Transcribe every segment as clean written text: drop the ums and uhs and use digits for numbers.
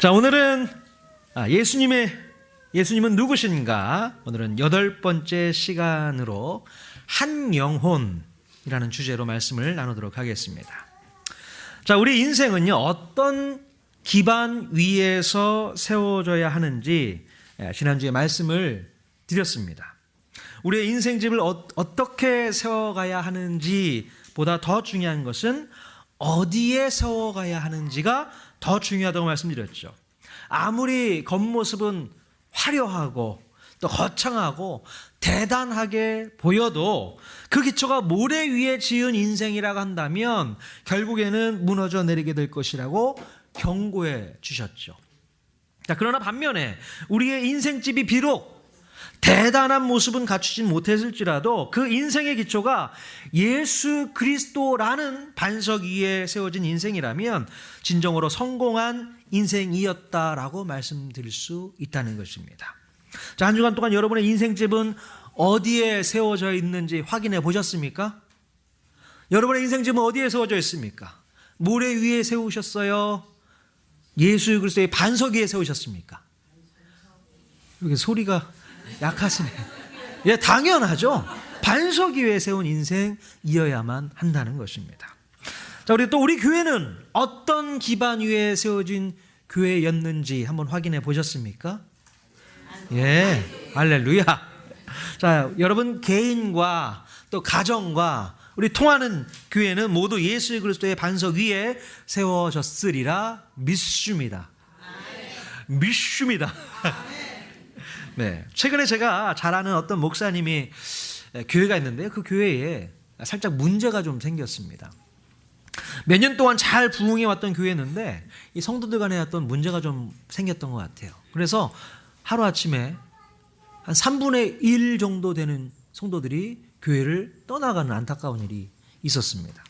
자, 오늘은 예수님은 누구신가? 오늘은 8번째 시간으로 한 영혼이라는 주제로 말씀을 나누도록 하겠습니다. 자, 우리 인생은요, 어떤 기반 위에서 세워져야 하는지 지난주에 말씀을 드렸습니다. 우리의 인생집을 어떻게 세워가야 하는지 보다 더 중요한 것은 어디에 세워가야 하는지가 더 중요하다고 말씀드렸죠. 아무리 겉모습은 화려하고 또 거창하고 대단하게 보여도 그 기초가 모래 위에 지은 인생이라고 한다면 결국에는 무너져 내리게 될 것이라고 경고해 주셨죠. 자, 그러나 반면에 우리의 인생집이 비록 대단한 모습은 갖추진 못했을지라도 그 인생의 기초가 예수 그리스도라는 반석 위에 세워진 인생이라면 진정으로 성공한 인생이었다라고 말씀드릴 수 있다는 것입니다. 자, 한 주간 동안 여러분의 인생집은 어디에 세워져 있는지 확인해 보셨습니까? 여러분의 인생집은 어디에 세워져 있습니까? 모래 위에 세우셨어요? 예수 그리스도의 반석 위에 세우셨습니까? 여기 소리가 약하시네. 예, 당연하죠. 반석 위에 세운 인생이어야만 한다는 것입니다. 자, 우리 교회는 어떤 기반 위에 세워진 교회였는지 한번 확인해 보셨습니까? 예, 할렐루야. 자, 여러분 개인과 또 가정과 우리 통하는 교회는 모두 예수 그리스도의 반석 위에 세워졌으리라 믿습니다. 믿습니다. 네, 최근에 제가 잘 아는 어떤 목사님이 교회가 있는데요, 그 교회에 살짝 문제가 좀 생겼습니다. 몇 년 동안 잘 부흥해 왔던 교회였는데 이 성도들 간에 어떤 문제가 좀 생겼던 것 같아요. 그래서 하루아침에 한 3분의 1 정도 되는 성도들이 교회를 떠나가는 안타까운 일이 있었습니다.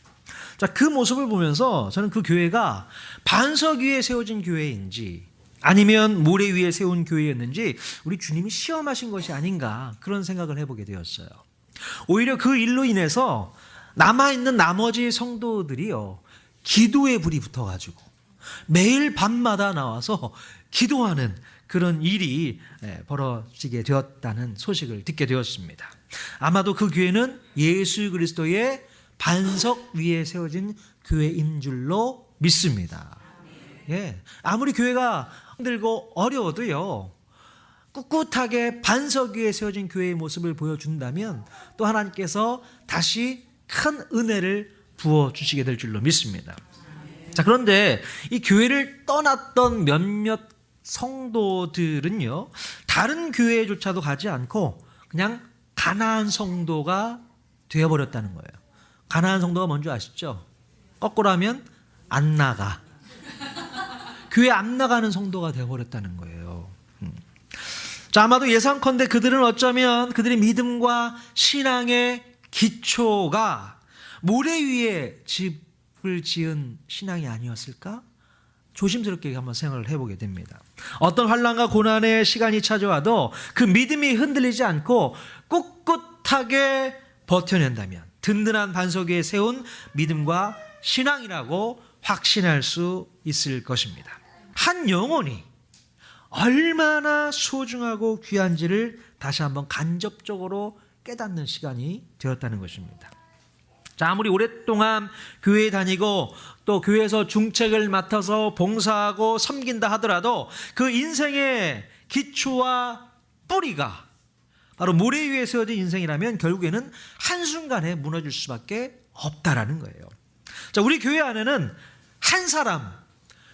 자, 그 모습을 보면서 저는 그 교회가 반석 위에 세워진 교회인지 아니면 모래 위에 세운 교회였는지 우리 주님이 시험하신 것이 아닌가 그런 생각을 해보게 되었어요. 오히려 그 일로 인해서 남아있는 나머지 성도들이요, 기도의 불이 붙어가지고 매일 밤마다 나와서 기도하는 그런 일이 벌어지게 되었다는 소식을 듣게 되었습니다. 아마도 그 교회는 예수 그리스도의 반석 위에 세워진 교회인 줄로 믿습니다. 예, 아무리 교회가 힘들고 어려워도요, 꿋꿋하게 반석 위에 세워진 교회의 모습을 보여준다면 또 하나님께서 다시 큰 은혜를 부어주시게 될 줄로 믿습니다. 자, 그런데 이 교회를 떠났던 몇몇 성도들은요, 다른 교회조차도 가지 않고 그냥 가나안 성도가 되어버렸다는 거예요. 가나안 성도가 뭔지 아시죠? 거꾸로 하면 안 나가. 교회 안 나가는 성도가 되어버렸다는 거예요. 자, 아마도 예상컨대 그들은 어쩌면 그들의 믿음과 신앙의 기초가 모래 위에 집을 지은 신앙이 아니었을까? 조심스럽게 한번 생각을 해보게 됩니다. 어떤 환난과 고난의 시간이 찾아와도 그 믿음이 흔들리지 않고 꿋꿋하게 버텨낸다면 든든한 반석 위에 세운 믿음과 신앙이라고 확신할 수 있을 것입니다. 한 영혼이 얼마나 소중하고 귀한지를 다시 한번 간접적으로 깨닫는 시간이 되었다는 것입니다. 자, 아무리 오랫동안 교회에 다니고 또 교회에서 중책을 맡아서 봉사하고 섬긴다 하더라도 그 인생의 기초와 뿌리가 바로 모래 위에 세워진 인생이라면 결국에는 한순간에 무너질 수밖에 없다라는 거예요. 자, 우리 교회 안에는 한 사람,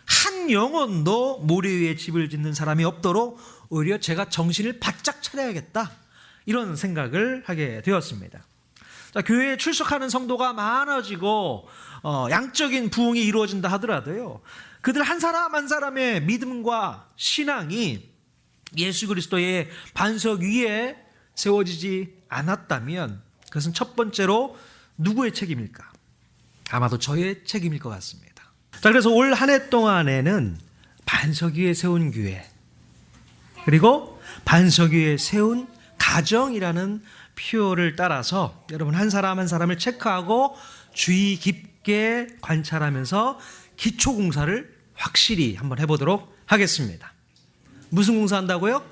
한 영혼도 모래 위에 집을 짓는 사람이 없도록 오히려 제가 정신을 바짝 차려야겠다, 이런 생각을 하게 되었습니다. 자, 교회에 출석하는 성도가 많아지고 양적인 부흥이 이루어진다 하더라도요, 그들 한 사람 한 사람의 믿음과 신앙이 예수 그리스도의 반석 위에 세워지지 않았다면 그것은 첫 번째로 누구의 책임일까? 아마도 저의 책임일 것 같습니다. 자, 그래서 올 한 해 동안에는 반석 위에 세운 교회, 그리고 반석 위에 세운 가정이라는 표를 따라서 여러분 한 사람 한 사람을 체크하고 주의 깊게 관찰하면서 기초 공사를 확실히 한번 해보도록 하겠습니다. 무슨 공사 한다고요?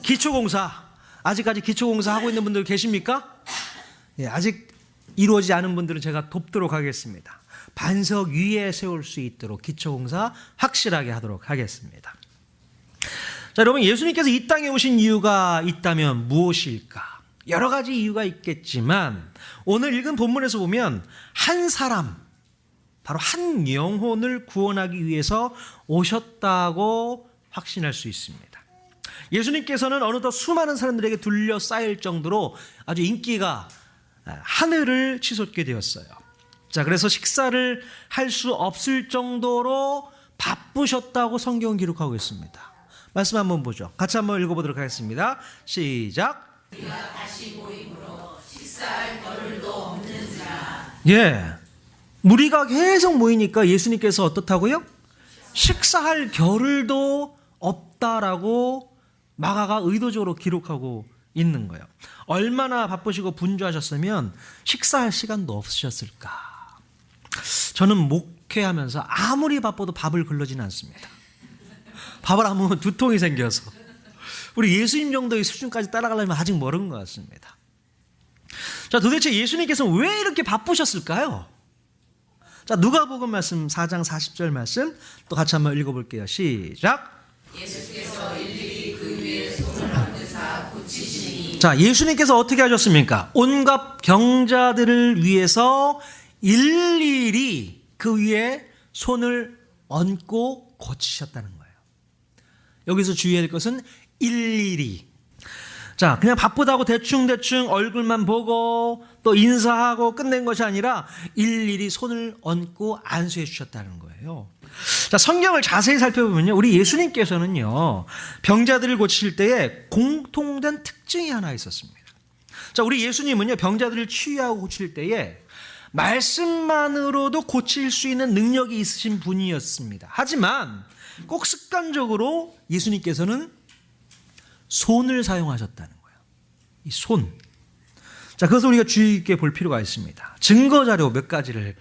기초공사. 아직까지 기초공사 하고 있는 분들 계십니까? 예, 아직 이루어지지 않은 분들은 제가 돕도록 하겠습니다. 반석 위에 세울 수 있도록 기초공사 확실하게 하도록 하겠습니다. 자, 여러분, 예수님께서 이 땅에 오신 이유가 있다면 무엇일까? 여러 가지 이유가 있겠지만 오늘 읽은 본문에서 보면 한 사람, 바로 한 영혼을 구원하기 위해서 오셨다고 확신할 수 있습니다. 예수님께서는 어느덧 수많은 사람들에게 둘러싸일 정도로 아주 인기가 하늘을 치솟게 되었어요. 자, 그래서 식사를 할 수 없을 정도로 바쁘셨다고 성경은 기록하고 있습니다. 말씀 한번 보죠. 같이 한번 읽어보도록 하겠습니다. 시작. 우리가 다시 모임으로 식사할 겨를도 없는지라. 예, 무리가 계속 모이니까 예수님께서 어떻다고요? 식사할 겨를도 없다라고 마가가 의도적으로 기록하고 있는 거예요. 얼마나 바쁘시고 분주하셨으면 식사할 시간도 없으셨을까? 저는 목회하면서 아무리 바빠도 밥을 걸러지는 않습니다. 밥을 안 먹으면 두통이 생겨서. 우리 예수님 정도의 수준까지 따라가려면 아직 멀은 것 같습니다. 자, 도대체 예수님께서는 왜 이렇게 바쁘셨을까요? 자, 누가복음 말씀 4장 40절 말씀 또 같이 한번 읽어볼게요. 시작. 예수께서 일일이 그 위에 손을 얹으사 고치시니. 자, 예수님께서 어떻게 하셨습니까? 온갖 병자들을 위해서 일일이 그 위에 손을 얹고 고치셨다는 거예요. 여기서 주의해야 될 것은 일일이. 자, 그냥 바쁘다고 대충 얼굴만 보고 또 인사하고 끝낸 것이 아니라 일일이 손을 얹고 안수해 주셨다는 거예요. 자, 성경을 자세히 살펴보면요, 우리 예수님께서는요, 병자들을 고치실 때에 공통된 특징이 하나 있었습니다. 자, 우리 예수님은요, 병자들을 치유하고 고칠 때에 말씀만으로도 고칠 수 있는 능력이 있으신 분이었습니다. 하지만 꼭 습관적으로 예수님께서는 손을 사용하셨다는 거예요. 이 손. 자, 그것을 우리가 주의 있게 볼 필요가 있습니다. 증거 자료 몇 가지를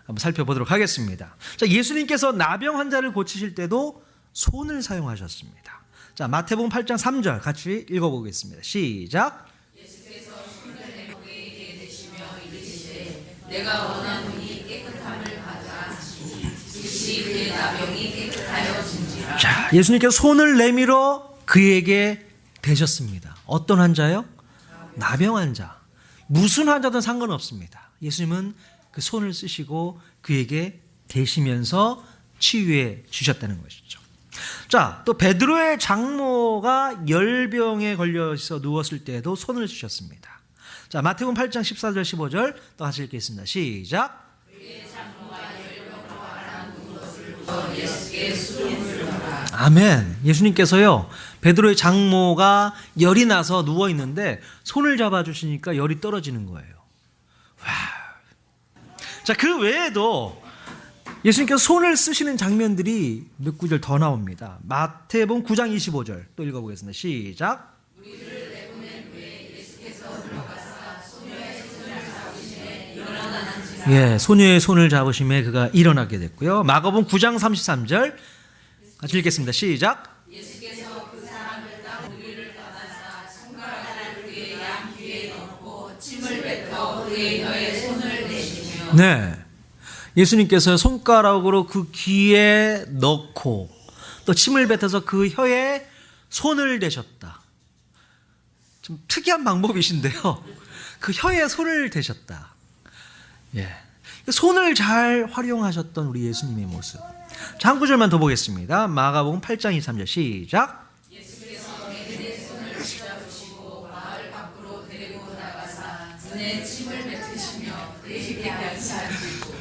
한번 살펴보도록 하겠습니다. 자, 예수님께서 나병 환자를 고치실 때도 손을 사용하셨습니다. 자, 마태복음 8장 3절 같이 읽어보겠습니다. 시작. 예수께서 손을 내 목에 대시며 이르시되 내가 원하노니 깨끗함을 받아 하시니 즉시 그의 나병이 깨끗하여진지라. 자, 예수님께서 손을 내밀어 그에게 대셨습니다. 어떤 환자요? 나병 환자. 무슨 환자든 상관없습니다. 예수님은 그 손을 쓰시고 그에게 대시면서 치유해 주셨다는 것이죠. 자, 또 베드로의 장모가 열병에 걸려서 누웠을 때에도 손을 쓰셨습니다. 자, 마태복음 8장 14절 15절 또 같이 읽겠습니다. 시작. 아멘. 예수님께서요, 베드로의 장모가 열이 나서 누워 있는데 손을 잡아 주시니까 열이 떨어지는 거예요. 와. 자, 그 외에도 예수님께서 손을 쓰시는 장면들이 몇 구절 더 나옵니다. 마태복음 9장 25절 또 읽어보겠습니다. 시작. 우리를 내보낸 후에 예수께서 들어가사 소녀의 손을 잡으심에 일어나는지라. 예, 소녀의 손을 잡으심에 그가 일어나게 됐고요. 마가복음 9장 33절 같이 읽겠습니다. 시작. 예수께서 그 사람을 따 우리를 떠나사 손가락을 그의 양 귀에 넣고 침을 뱉어 그의 혀에 손을 대시며. 네, 예수님께서 손가락으로 그 귀에 넣고 또 침을 뱉어서 그 혀에 손을 대셨다. 좀 특이한 방법이신데요, 그 혀에 손을 대셨다. 예, 손을 잘 활용하셨던 우리 예수님의 모습. 자, 한 구절만 더 보겠습니다. 마가복음 8장 23절 시작. 예수께서 그의 손을 붙잡으시고 마을 밖으로 데리고 나가사 눈에 침을 뱉으시며 그에게 안수하시고.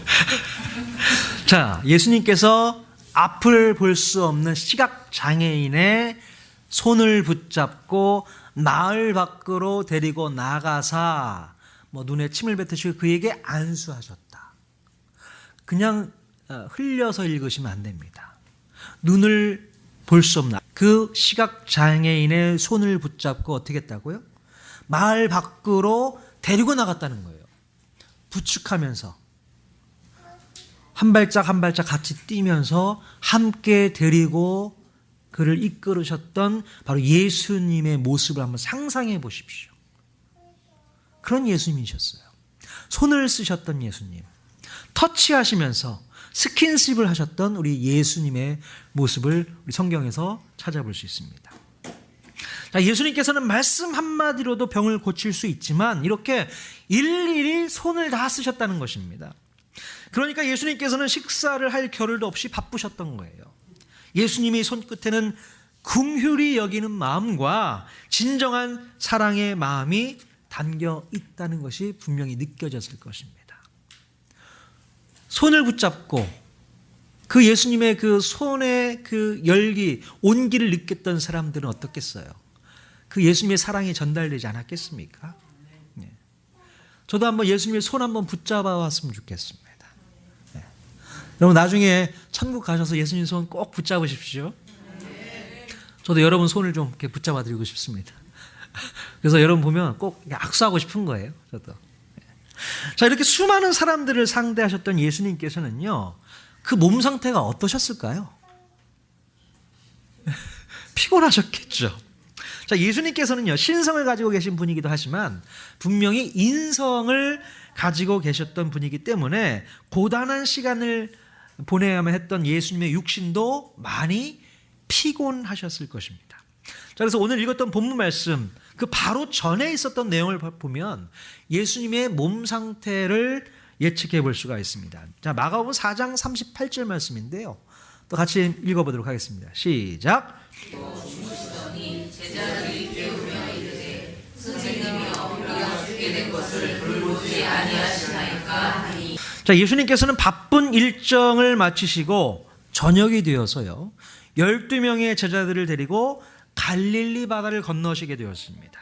자, 예수님께서 앞을 볼 수 없는 시각 장애인의 손을 붙잡고 마을 밖으로 데리고 나가사 눈에 침을 뱉으시고 그에게 안수하셨다. 그냥 흘려서 읽으시면 안 됩니다. 눈을 볼 수 없는 그 시각장애인의 손을 붙잡고 어떻게 했다고요? 마을 밖으로 데리고 나갔다는 거예요. 부축하면서 한 발짝 한 발짝 같이 뛰면서 함께 데리고 그를 이끌으셨던 바로 예수님의 모습을 한번 상상해 보십시오. 그런 예수님이셨어요. 손을 쓰셨던 예수님, 터치하시면서 스킨십을 하셨던 우리 예수님의 모습을 우리 성경에서 찾아볼 수 있습니다. 자, 예수님께서는 말씀 한마디로도 병을 고칠 수 있지만 이렇게 일일이 손을 다 쓰셨다는 것입니다. 그러니까 예수님께서는 식사를 할 겨를도 없이 바쁘셨던 거예요. 예수님의 손끝에는 긍휼히 여기는 마음과 진정한 사랑의 마음이 담겨 있다는 것이 분명히 느껴졌을 것입니다. 손을 붙잡고 그 예수님의 그 손의 그 열기, 온기를 느꼈던 사람들은 어떻겠어요? 그 예수님의 사랑이 전달되지 않았겠습니까? 네. 저도 한번 예수님의 손 한번 붙잡아 왔으면 좋겠습니다. 네. 여러분 나중에 천국 가셔서 예수님 손 꼭 붙잡으십시오. 저도 여러분 손을 좀 이렇게 붙잡아 드리고 싶습니다. 그래서 여러분 보면 꼭 악수하고 싶은 거예요. 저도. 자, 이렇게 수많은 사람들을 상대하셨던 예수님께서는요, 그 몸 상태가 어떠셨을까요? 피곤하셨겠죠. 자, 예수님께서는요, 신성을 가지고 계신 분이기도 하지만 분명히 인성을 가지고 계셨던 분이기 때문에 고단한 시간을 보내야만 했던 예수님의 육신도 많이 피곤하셨을 것입니다. 자, 그래서 오늘 읽었던 본문 말씀, 그 바로 전에 있었던 내용을 보면 예수님의 몸 상태를 예측해 볼 수가 있습니다. 자, 마가복음 4장 38절 말씀인데요. 또 같이 읽어보도록 하겠습니다. 시작. 제자들이 깨우며 이르되 선생님이 우리가 죽게 된 것을 돌보지 아니하시나이까 하니. 자, 예수님께서는 바쁜 일정을 마치시고 저녁이 되어서요 12명의 제자들을 데리고 갈릴리 바다를 건너시게 되었습니다.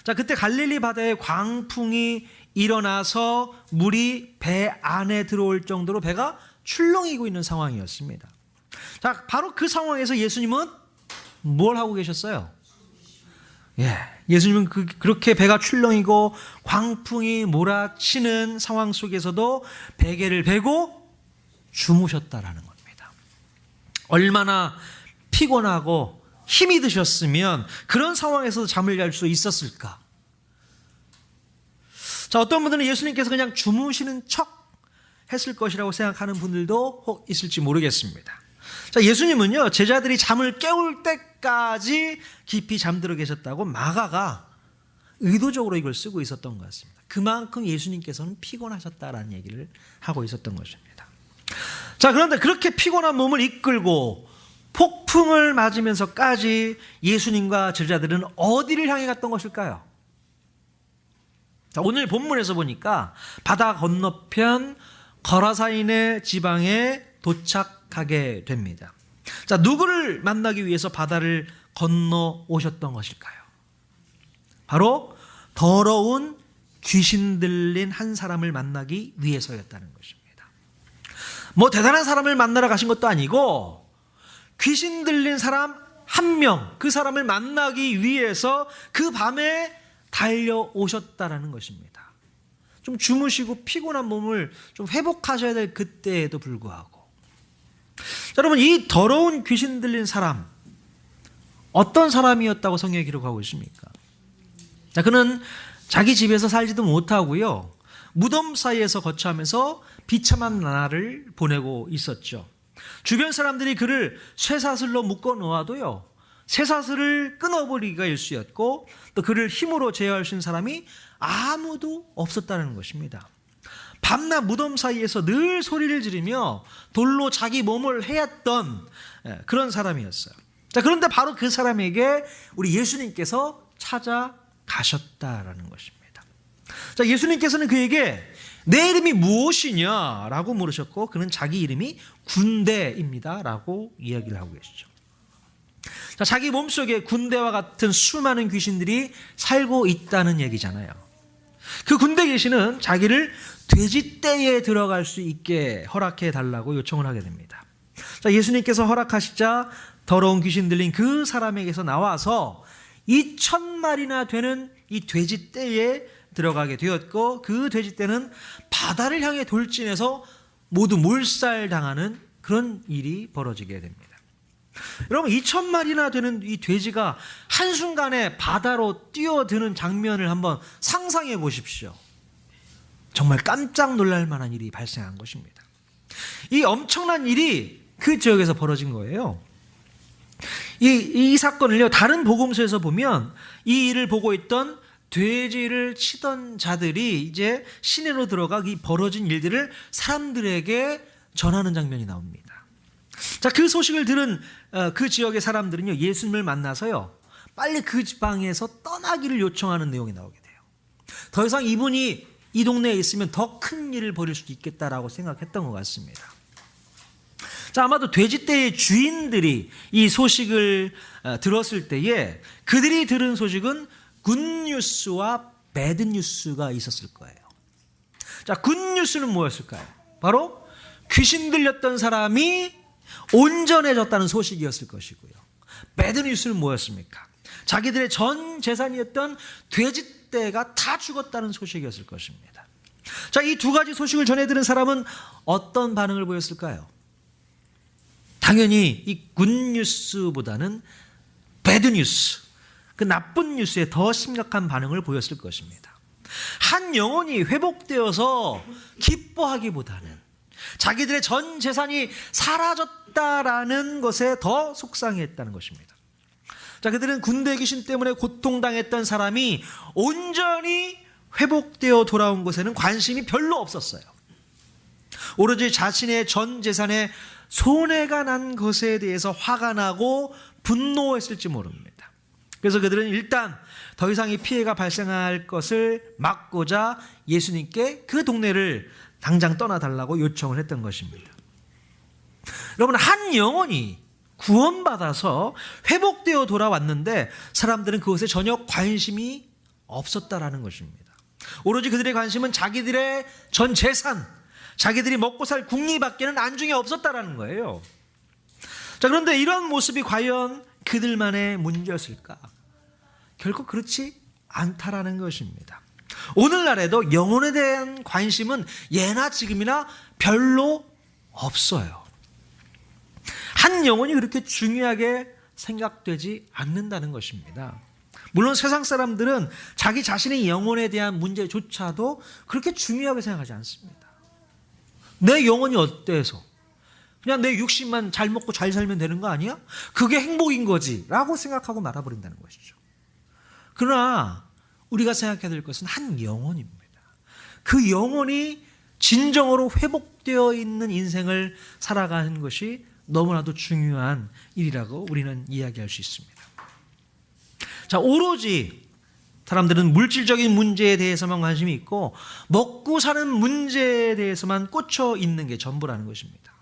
자, 그때 갈릴리 바다에 광풍이 일어나서 물이 배 안에 들어올 정도로 배가 출렁이고 있는 상황이었습니다. 자, 바로 그 상황에서 예수님은 뭘 하고 계셨어요? 예수님은 그렇게 배가 출렁이고 광풍이 몰아치는 상황 속에서도 베개를 베고 주무셨다라는 겁니다. 얼마나 피곤하고 힘이 드셨으면 그런 상황에서 잠을 잘 수 있었을까? 자, 어떤 분들은 예수님께서 그냥 주무시는 척 했을 것이라고 생각하는 분들도 혹 있을지 모르겠습니다. 자, 예수님은요, 제자들이 잠을 깨울 때까지 깊이 잠들어 계셨다고 마가가 의도적으로 이걸 쓰고 있었던 것 같습니다. 그만큼 예수님께서는 피곤하셨다라는 얘기를 하고 있었던 것입니다. 자, 그런데 그렇게 피곤한 몸을 이끌고 폭풍을 맞으면서까지 예수님과 제자들은 어디를 향해 갔던 것일까요? 자, 오늘 본문에서 보니까 바다 건너편 거라사인의 지방에 도착하게 됩니다. 자, 누구를 만나기 위해서 바다를 건너 오셨던 것일까요? 바로 더러운 귀신 들린 한 사람을 만나기 위해서였다는 것입니다. 뭐 대단한 사람을 만나러 가신 것도 아니고 귀신 들린 사람 한 명, 그 사람을 만나기 위해서 그 밤에 달려오셨다라는 것입니다. 좀 주무시고 피곤한 몸을 좀 회복하셔야 될 그때에도 불구하고. 자, 여러분, 이 더러운 귀신 들린 사람 어떤 사람이었다고 성경에 기록하고 있습니까? 자, 그는 자기 집에서 살지도 못하고요, 무덤 사이에서 거처하면서 비참한 나날을 보내고 있었죠. 주변 사람들이 그를 쇠사슬로 묶어 놓아도요, 쇠사슬을 끊어버리기가 일쑤였고 또 그를 힘으로 제어할 수 있는 사람이 아무도 없었다는 것입니다. 밤낮 무덤 사이에서 늘 소리를 지르며 돌로 자기 몸을 해였던 그런 사람이었어요. 자, 그런데 바로 그 사람에게 우리 예수님께서 찾아가셨다라는 것입니다. 자, 예수님께서는 그에게 내 이름이 무엇이냐라고 물으셨고 그는 자기 이름이 군대입니다라고 이야기를 하고 계시죠. 자, 자기 몸속에 군대와 같은 수많은 귀신들이 살고 있다는 얘기잖아요. 그 군대 귀신은 자기를 돼지떼에 들어갈 수 있게 허락해 달라고 요청을 하게 됩니다. 자, 예수님께서 허락하시자 더러운 귀신 들린 그 사람에게서 나와서 2,000마리나 되는 이 돼지떼에 들어가게 되었고 그 돼지떼는 바다를 향해 돌진해서 모두 몰살당하는 그런 일이 벌어지게 됩니다. 여러분 2,000마리나 되는 이 돼지가 한순간에 바다로 뛰어드는 장면을 한번 상상해 보십시오. 정말 깜짝 놀랄 만한 일이 발생한 것입니다. 이 엄청난 일이 그 지역에서 벌어진 거예요. 이 사건을요, 다른 복음서에서 보면 이 일을 보고 있던 돼지를 치던 자들이 이제 시내로 들어가 이 벌어진 일들을 사람들에게 전하는 장면이 나옵니다. 자, 그 소식을 들은 그 지역의 사람들은요, 예수님을 만나서요, 빨리 그 지방에서 떠나기를 요청하는 내용이 나오게 돼요. 더 이상 이분이 이 동네에 있으면 더 큰 일을 벌일 수도 있겠다라고 생각했던 것 같습니다. 자, 아마도 돼지떼의 주인들이 이 소식을 들었을 때에 그들이 들은 소식은 굿뉴스와 배드뉴스가 있었을 거예요. 자, 굿뉴스는 뭐였을까요? 바로 귀신 들렸던 사람이 온전해졌다는 소식이었을 것이고요. 배드뉴스는 뭐였습니까? 자기들의 전 재산이었던 돼지떼가 다 죽었다는 소식이었을 것입니다. 자, 이 두 가지 소식을 전해 들은 사람은 어떤 반응을 보였을까요? 당연히 이 굿뉴스보다는 배드뉴스, 그 나쁜 뉴스에 더 심각한 반응을 보였을 것입니다. 한 영혼이 회복되어서 기뻐하기보다는 자기들의 전 재산이 사라졌다라는 것에 더 속상했다는 것입니다. 자, 그들은 군대 귀신 때문에 고통당했던 사람이 온전히 회복되어 돌아온 것에는 관심이 별로 없었어요. 오로지 자신의 전 재산에 손해가 난 것에 대해서 화가 나고 분노했을지 모릅니다. 그래서 그들은 일단 더 이상 이 피해가 발생할 것을 막고자 예수님께 그 동네를 당장 떠나달라고 요청을 했던 것입니다. 여러분, 한 영혼이 구원받아서 회복되어 돌아왔는데 사람들은 그것에 전혀 관심이 없었다라는 것입니다. 오로지 그들의 관심은 자기들의 전 재산, 자기들이 먹고 살 국리밖에는 안중에 없었다라는 거예요. 자, 그런데 이런 모습이 과연 그들만의 문제였을까? 결코 그렇지 않다라는 것입니다. 오늘날에도 영혼에 대한 관심은 예나 지금이나 별로 없어요. 한 영혼이 그렇게 중요하게 생각되지 않는다는 것입니다. 물론 세상 사람들은 자기 자신의 영혼에 대한 문제조차도 그렇게 중요하게 생각하지 않습니다. 내 영혼이 어때서? 그냥 내 육신만 잘 먹고 잘 살면 되는 거 아니야? 그게 행복인 거지 라고 생각하고 말아버린다는 것이죠. 그러나 우리가 생각해야 될 것은 한 영혼입니다. 그 영혼이 진정으로 회복되어 있는 인생을 살아가는 것이 너무나도 중요한 일이라고 우리는 이야기할 수 있습니다. 자, 오로지 사람들은 물질적인 문제에 대해서만 관심이 있고 먹고 사는 문제에 대해서만 꽂혀 있는 게 전부라는 것입니다.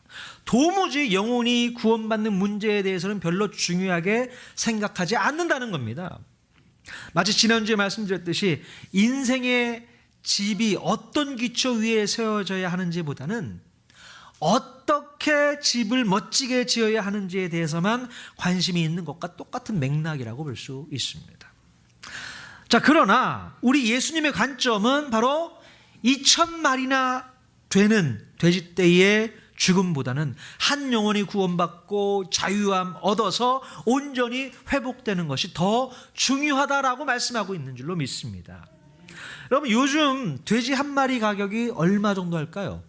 도무지 영혼이 구원받는 문제에 대해서는 별로 중요하게 생각하지 않는다는 겁니다. 마치 지난주에 말씀드렸듯이 인생의 집이 어떤 기초 위에 세워져야 하는지보다는 어떻게 집을 멋지게 지어야 하는지에 대해서만 관심이 있는 것과 똑같은 맥락이라고 볼 수 있습니다. 자, 그러나 우리 예수님의 관점은 바로 2,000마리나 되는 돼지떼의 죽음보다는 한 영혼이 구원받고 자유함 얻어서 온전히 회복되는 것이 더 중요하다라고 말씀하고 있는 줄로 믿습니다. 여러분, 요즘 돼지 한 마리 가격이 얼마 정도 할까요?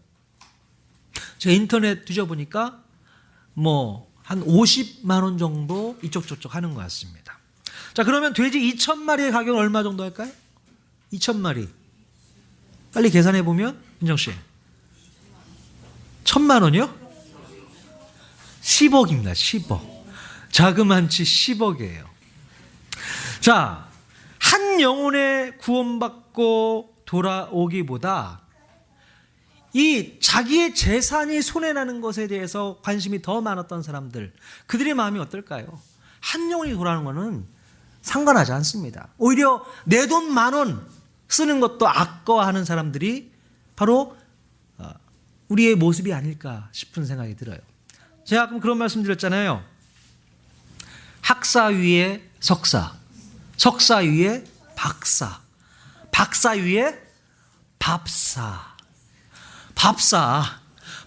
제가 인터넷 뒤져보니까 한 50만 원 정도 이쪽 저쪽 하는 것 같습니다. 자, 그러면 돼지 2,000마리의 가격은 얼마 정도 할까요? 2,000마리. 빨리 계산해 보면, 민정 씨. 1,000만 원이요? 10억입니다. 10억. 자그만치 10억이에요. 자, 한 영혼에 구원받고 돌아오기보다 이 자기의 재산이 손해나는 것에 대해서 관심이 더 많았던 사람들, 그들의 마음이 어떨까요? 한 영혼이 돌아오는 것은 상관하지 않습니다. 오히려 내 돈 10,000원 쓰는 것도 아까워하는 사람들이 바로 우리의 모습이 아닐까 싶은 생각이 들어요. 제가 아까 그런 말씀 드렸잖아요. 학사 위에 석사, 석사 위에 박사, 박사 위에 밥사.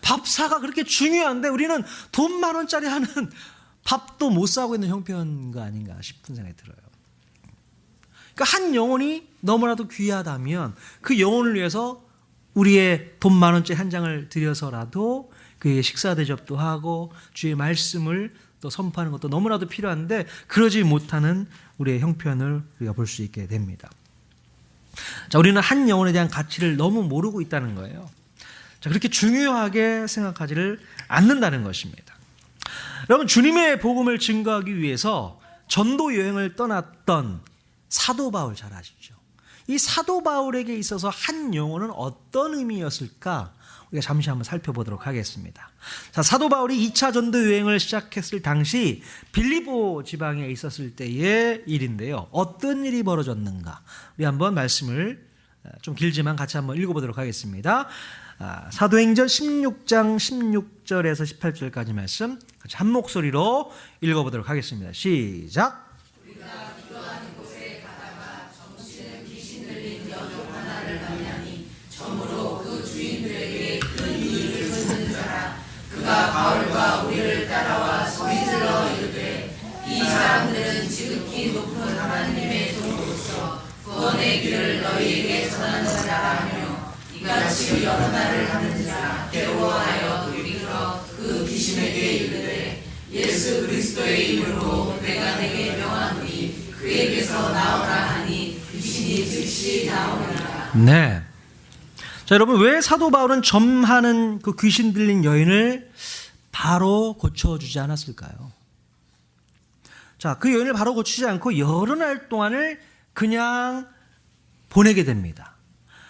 밥사가 그렇게 중요한데 우리는 돈 10,000원짜리 하는 밥도 못 사고 있는 형편가 아닌가 싶은 생각이 들어요. 그러니까 한 영혼이 너무나도 귀하다면 그 영혼을 위해서 우리의 돈 10,000원짜리 한 장을 들여서라도 그의 식사 대접도 하고 주의 말씀을 또 선포하는 것도 너무나도 필요한데 그러지 못하는 우리의 형편을 우리가 볼 수 있게 됩니다. 자, 우리는 한 영혼에 대한 가치를 너무 모르고 있다는 거예요. 자, 그렇게 중요하게 생각하지를 않는다는 것입니다. 여러분, 주님의 복음을 증거하기 위해서 전도 여행을 떠났던 사도 바울 잘 아시죠? 이 사도 바울에게 있어서 한 영혼은 어떤 의미였을까? 우리가 잠시 한번 살펴보도록 하겠습니다. 자, 사도 바울이 2차 전도 여행을 시작했을 당시 빌립보 지방에 있었을 때의 일인데요. 어떤 일이 벌어졌는가? 우리 한번 말씀을 좀 길지만 같이 한번 읽어보도록 하겠습니다. 사도행전 16장 16절에서 18절까지 말씀 같이 한 목소리로 읽어보도록 하겠습니다. 시작. 그가 바울과 우리를 따라와 소리질러 이르되 이 사람들은 지극히 높은 하나님의 종으로서 구원의 길을 너희에게 전하는 자라며 이같이 여러 날을 하는 자 괴로워하여 이르러 그 귀신에게 이르되 예수 그리스도의 이름으로 내가 내게 명하노니 그에게서 나오라 하니 귀신이 즉시 나오니라. 네. 자, 여러분, 왜 사도 바울은 점하는 그 귀신 들린 여인을 바로 고쳐주지 않았을까요? 자, 그 여인을 바로 고치지 않고 여러 날 동안을 그냥 보내게 됩니다.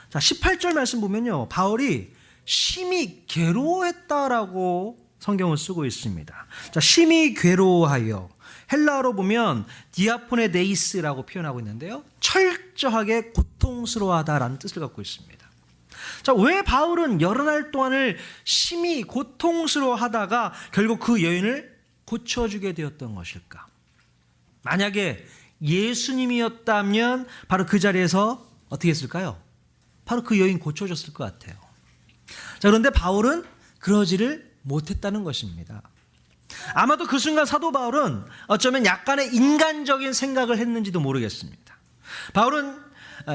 자, 18절 말씀 보면요, 바울이 심히 괴로워했다라고 성경을 쓰고 있습니다. 자, 심히 괴로워하여, 헬라어로 보면 디아포네데이스라고 표현하고 있는데요, 철저하게 고통스러워하다라는 뜻을 갖고 있습니다. 자, 왜 바울은 여러 날 동안을 심히 고통스러워하다가 결국 그 여인을 고쳐주게 되었던 것일까? 만약에 예수님이었다면 바로 그 자리에서 어떻게 했을까요? 바로 그 여인 고쳐줬을 것 같아요. 자, 그런데 바울은 그러지를 못했다는 것입니다. 아마도 그 순간 사도 바울은 어쩌면 약간의 인간적인 생각을 했는지도 모르겠습니다. 바울은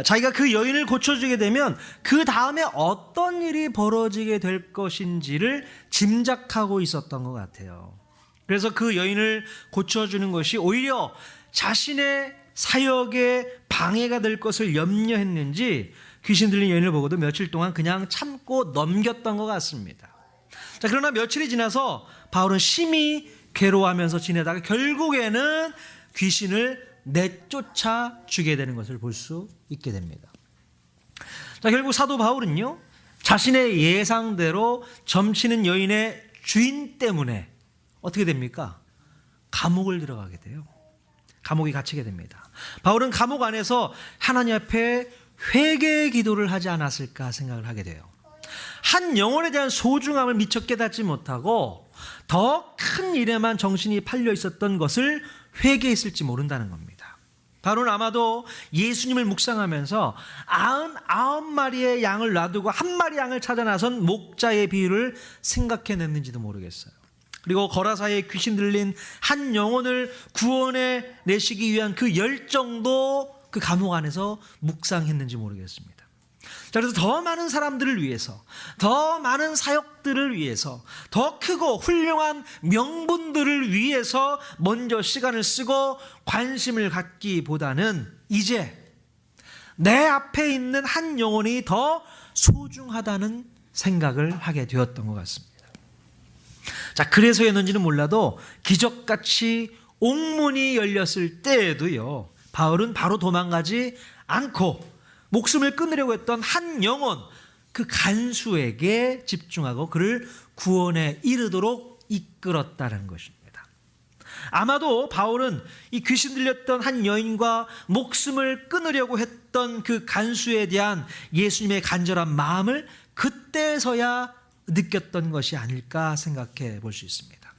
자기가 그 여인을 고쳐주게 되면 그 다음에 어떤 일이 벌어지게 될 것인지를 짐작하고 있었던 것 같아요. 그래서 그 여인을 고쳐주는 것이 오히려 자신의 사역에 방해가 될 것을 염려했는지 귀신 들린 여인을 보고도 며칠 동안 그냥 참고 넘겼던 것 같습니다. 자, 그러나 며칠이 지나서 바울은 심히 괴로워하면서 지내다가 결국에는 귀신을 내쫓아 주게 되는 것을 볼 수 있게 됩니다. 자, 결국 사도 바울은요, 자신의 예상대로 점치는 여인의 주인 때문에 어떻게 됩니까? 감옥을 들어가게 돼요. 감옥에 갇히게 됩니다. 바울은 감옥 안에서 하나님 앞에 회개의 기도를 하지 않았을까 생각을 하게 돼요. 한 영혼에 대한 소중함을 미처 깨닫지 못하고 더 큰 일에만 정신이 팔려 있었던 것을 회개했을지 모른다는 겁니다. 바로는 아마도 예수님을 묵상하면서 99마리의 양을 놔두고 한 마리 양을 찾아 나선 목자의 비유를 생각해냈는지도 모르겠어요. 그리고 거라사에 귀신 들린 한 영혼을 구원해 내시기 위한 그 열정도 그 감옥 안에서 묵상했는지 모르겠습니다. 자, 그래서 더 많은 사람들을 위해서, 더 많은 사역들을 위해서, 더 크고 훌륭한 명분들을 위해서 먼저 시간을 쓰고 관심을 갖기보다는 이제 내 앞에 있는 한 영혼이 더 소중하다는 생각을 하게 되었던 것 같습니다. 자, 그래서였는지는 몰라도 기적같이 옥문이 열렸을 때에도요, 바울은 바로 도망가지 않고 목숨을 끊으려고 했던 한 영혼, 그 간수에게 집중하고 그를 구원에 이르도록 이끌었다는 것입니다. 아마도 바울은 이 귀신 들렸던 한 여인과 목숨을 끊으려고 했던 그 간수에 대한 예수님의 간절한 마음을 그때서야 느꼈던 것이 아닐까 생각해 볼 수 있습니다.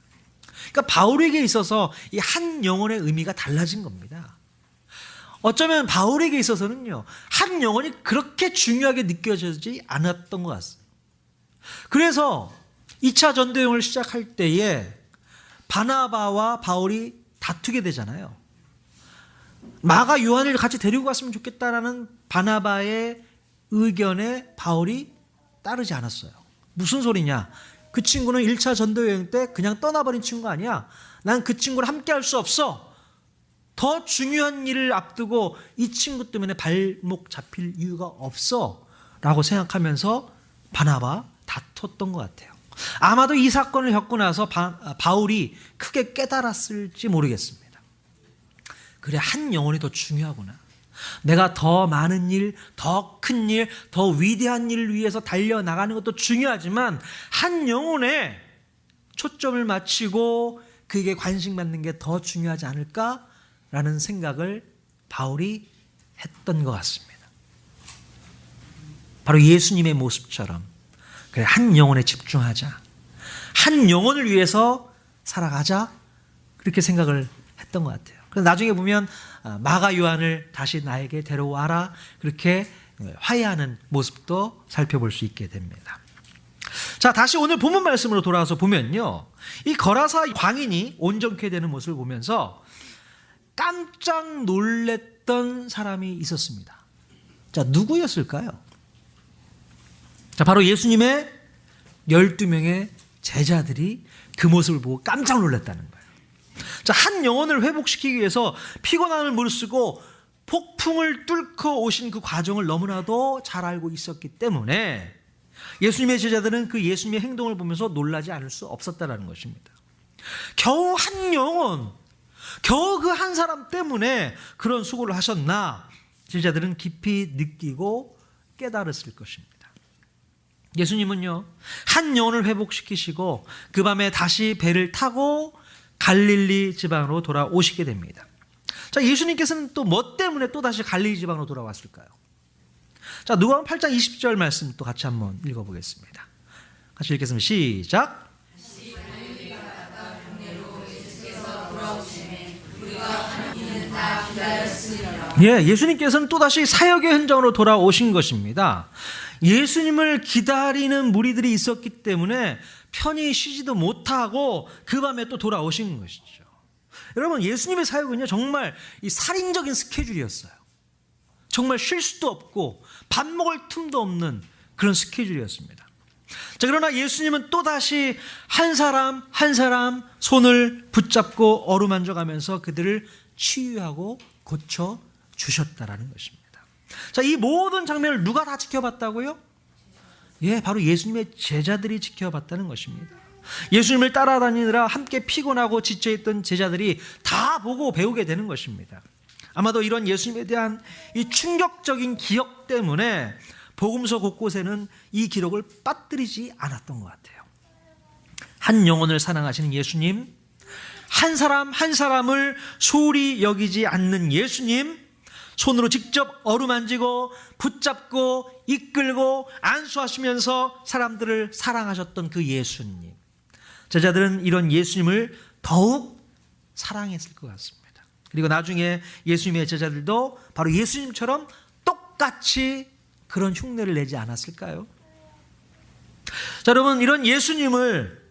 그러니까 바울에게 있어서 이 한 영혼의 의미가 달라진 겁니다. 어쩌면 바울에게 있어서는요, 한 영혼이 그렇게 중요하게 느껴지지 않았던 것 같습니다. 그래서 2차 전도여행을 시작할 때에 바나바와 바울이 다투게 되잖아요. 마가 요한을 같이 데리고 갔으면 좋겠다라는 바나바의 의견에 바울이 따르지 않았어요. 무슨 소리냐? 그 친구는 1차 전도 여행 때 그냥 떠나버린 친구 아니야. 난 그 친구를 함께 할 수 없어. 더 중요한 일을 앞두고 이 친구 때문에 발목 잡힐 이유가 없어 라고 생각하면서 바나바 다퉜던 것 같아요. 아마도 이 사건을 겪고 나서 바울이 크게 깨달았을지 모르겠습니다. 그래, 한 영혼이 더 중요하구나. 내가 더 많은 일, 더 큰 일, 더 위대한 일을 위해서 달려나가는 것도 중요하지만 한 영혼에 초점을 맞추고 그에게 관심 갖는 게 더 중요하지 않을까라는 생각을 바울이 했던 것 같습니다. 바로 예수님의 모습처럼 그래, 한 영혼에 집중하자. 한 영혼을 위해서 살아가자. 그렇게 생각을 했던 것 같아요. 그래서 나중에 보면 마가 요한을 다시 나에게 데려와라. 그렇게 화해하는 모습도 살펴볼 수 있게 됩니다. 자, 다시 오늘 본문 말씀으로 돌아와서 보면요. 이 거라사 광인이 온전케 되는 모습을 보면서 깜짝 놀랬던 사람이 있었습니다. 자, 누구였을까요? 자, 바로 예수님의 12명의 제자들이 그 모습을 보고 깜짝 놀랐다는 거예요. 자, 한 영혼을 회복시키기 위해서 피곤함을 무릅쓰고 폭풍을 뚫고 오신 그 과정을 너무나도 잘 알고 있었기 때문에 예수님의 제자들은 그 예수님의 행동을 보면서 놀라지 않을 수 없었다는 것입니다. 겨우 한 영혼, 겨우 그 한 사람 때문에 그런 수고를 하셨나 제자들은 깊이 느끼고 깨달았을 것입니다. 예수님은요, 한 영혼을 회복시키시고 그 밤에 다시 배를 타고 갈릴리 지방으로 돌아오시게 됩니다. 자, 예수님께서는 또 뭐 때문에 또 다시 갈릴리 지방으로 돌아왔을까요? 자, 누가복음 8장 20절 말씀 또 같이 한번 읽어보겠습니다. 같이 읽겠습니다. 시작. 예, 예수님께서는 또다시 사역의 현장으로 돌아오신 것입니다. 예수님을 기다리는 무리들이 있었기 때문에 편히 쉬지도 못하고 그 밤에 또 돌아오신 것이죠. 여러분, 예수님의 사역은요, 정말 이 살인적인 스케줄이었어요. 정말 쉴 수도 없고 밥 먹을 틈도 없는 그런 스케줄이었습니다. 자, 그러나 예수님은 또다시 한 사람 한 사람 손을 붙잡고 어루만져가면서 그들을 치유하고 고쳐 주셨다라는 것입니다. 자, 이 모든 장면을 누가 다 지켜봤다고요? 예, 바로 예수님의 제자들이 지켜봤다는 것입니다. 예수님을 따라다니느라 함께 피곤하고 지쳐있던 제자들이 다 보고 배우게 되는 것입니다. 아마도 이런 예수님에 대한 이 충격적인 기억 때문에 복음서 곳곳에는 이 기록을 빠뜨리지 않았던 것 같아요. 한 영혼을 사랑하시는 예수님, 한 사람 한 사람을 소홀히 여기지 않는 예수님, 손으로 직접 어루만지고 붙잡고 이끌고 안수하시면서 사람들을 사랑하셨던 그 예수님. 제자들은 이런 예수님을 더욱 사랑했을 것 같습니다. 그리고 나중에 예수님의 제자들도 바로 예수님처럼 똑같이 그런 흉내를 내지 않았을까요? 자, 여러분, 이런 예수님을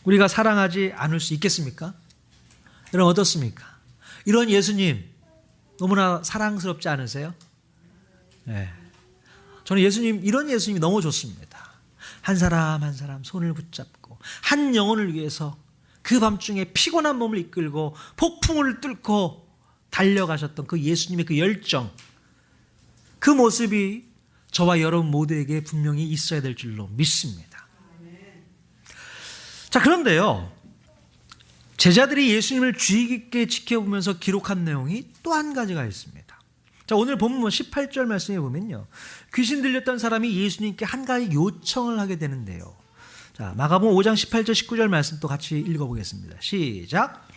우리가 사랑하지 않을 수 있겠습니까? 여러분, 어떻습니까? 이런 예수님 너무나 사랑스럽지 않으세요? 네. 저는 이런 예수님이 너무 좋습니다. 한 사람 한 사람 손을 붙잡고 한 영혼을 위해서 그 밤중에 피곤한 몸을 이끌고 폭풍을 뚫고 달려가셨던 그 예수님의 그 열정, 그 모습이 저와 여러분 모두에게 분명히 있어야 될 줄로 믿습니다. 자, 그런데요, 제자들이 예수님을 주의 깊게 지켜보면서 기록한 내용이 또 한 가지가 있습니다. 자, 오늘 본문 18절 말씀에 보면요, 귀신 들렸던 사람이 예수님께 한 가지 요청을 하게 되는데요. 자, 마가복음 5장 18절 19절 말씀 또 같이 읽어보겠습니다. 시작.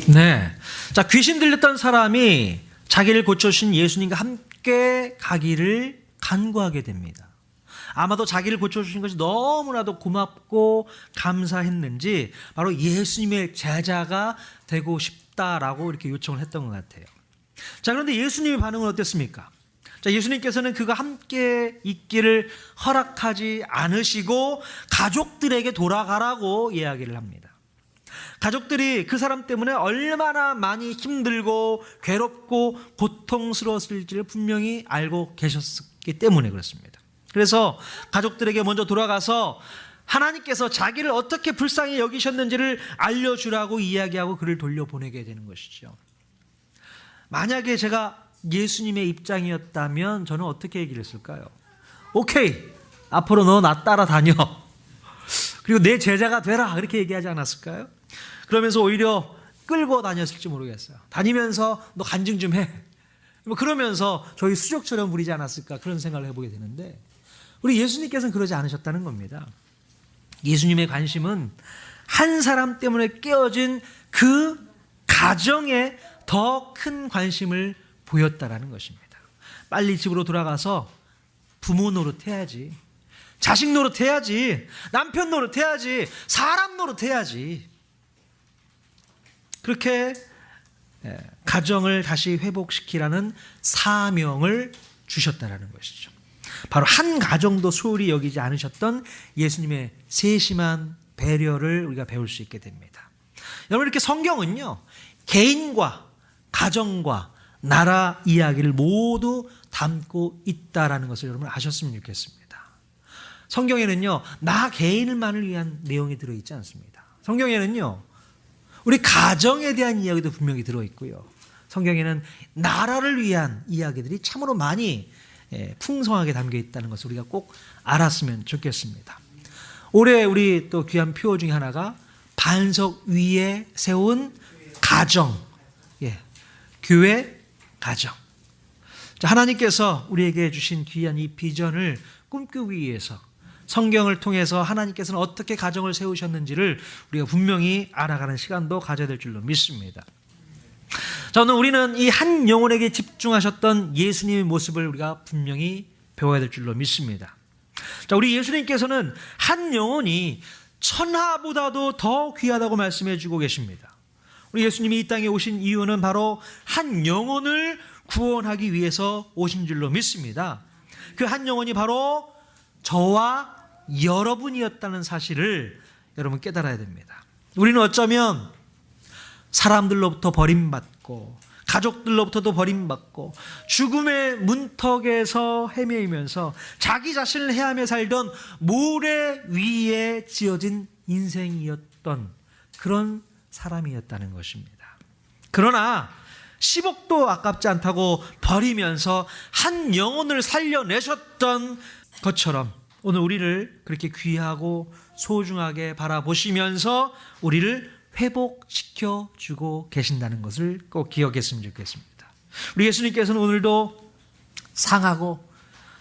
네. 자, 귀신 들렸던 사람이 자기를 고쳐주신 예수님과 함께 가기를 간구하게 됩니다. 아마도 자기를 고쳐주신 것이 너무나도 고맙고 감사했는지 바로 예수님의 제자가 되고 싶다라고 이렇게 요청을 했던 것 같아요. 자, 그런데 예수님의 반응은 어땠습니까? 자, 예수님께서는 그가 함께 있기를 허락하지 않으시고 가족들에게 돌아가라고 이야기를 합니다. 가족들이 그 사람 때문에 얼마나 많이 힘들고 괴롭고 고통스러웠을지를 분명히 알고 계셨기 때문에 그렇습니다. 그래서 가족들에게 먼저 돌아가서 하나님께서 자기를 어떻게 불쌍히 여기셨는지를 알려주라고 이야기하고 그를 돌려보내게 되는 것이죠. 만약에 제가 예수님의 입장이었다면 저는 어떻게 얘기를 했을까요? 오케이, 앞으로 너 나 따라다녀. 그리고 내 제자가 되라. 그렇게 얘기하지 않았을까요? 그러면서 오히려 끌고 다녔을지 모르겠어요. 다니면서 너 간증 좀 해. 뭐 그러면서 저희 수족처럼 부리지 않았을까 그런 생각을 해보게 되는데 우리 예수님께서는 그러지 않으셨다는 겁니다. 예수님의 관심은 한 사람 때문에 깨어진 그 가정에 더 큰 관심을 보였다라는 것입니다. 빨리 집으로 돌아가서 부모 노릇해야지, 자식 노릇해야지, 남편 노릇해야지, 사람 노릇해야지. 그렇게 가정을 다시 회복시키라는 사명을 주셨다라는 것이죠. 바로 한 가정도 소홀히 여기지 않으셨던 예수님의 세심한 배려를 우리가 배울 수 있게 됩니다. 여러분, 이렇게 성경은요, 개인과 가정과 나라 이야기를 모두 담고 있다라는 것을 여러분 아셨으면 좋겠습니다. 성경에는요, 나 개인만을 위한 내용이 들어있지 않습니다. 성경에는요, 우리 가정에 대한 이야기도 분명히 들어있고요. 성경에는 나라를 위한 이야기들이 참으로 많이 풍성하게 담겨 있다는 것을 우리가 꼭 알았으면 좋겠습니다. 올해 우리 또 귀한 표어 중에 하나가 반석 위에 세운 가정, 교회 가정. 자, 하나님께서 우리에게 주신 귀한 이 비전을 꿈꾸기 위해서 성경을 통해서 하나님께서는 어떻게 가정을 세우셨는지를 우리가 분명히 알아가는 시간도 가져야 될 줄로 믿습니다. 자, 오늘 우리는 이 한 영혼에게 집중하셨던 예수님의 모습을 우리가 분명히 배워야 될 줄로 믿습니다. 자, 우리 예수님께서는 한 영혼이 천하보다도 더 귀하다고 말씀해 주고 계십니다. 우리 예수님이 이 땅에 오신 이유는 바로 한 영혼을 구원하기 위해서 오신 줄로 믿습니다. 그 한 영혼이 바로 저와 여러분이었다는 사실을 여러분 깨달아야 됩니다. 우리는 어쩌면 사람들로부터 버림받고 가족들로부터도 버림받고 죽음의 문턱에서 헤매면서 자기 자신을 헤아며 살던 모래 위에 지어진 인생이었던 그런 사람이었다는 것입니다. 그러나 10억도 아깝지 않다고 버리면서 한 영혼을 살려내셨던 것처럼 오늘 우리를 그렇게 귀하고 소중하게 바라보시면서 우리를 회복시켜 주고 계신다는 것을 꼭 기억했으면 좋겠습니다. 우리 예수님께서는 오늘도 상하고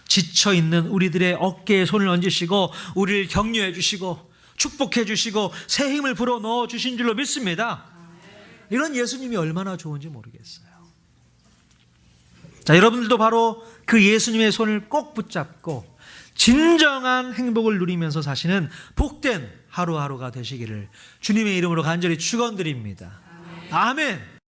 지쳐있는 우리들의 어깨에 손을 얹으시고 우리를 격려해 주시고 축복해 주시고 새 힘을 불어넣어 주신 줄로 믿습니다. 이런 예수님이 얼마나 좋은지 모르겠어요. 자, 여러분들도 바로 그 예수님의 손을 꼭 붙잡고 진정한 행복을 누리면서 사시는 복된 하루하루가 되시기를 주님의 이름으로 간절히 축원드립니다. 아멘.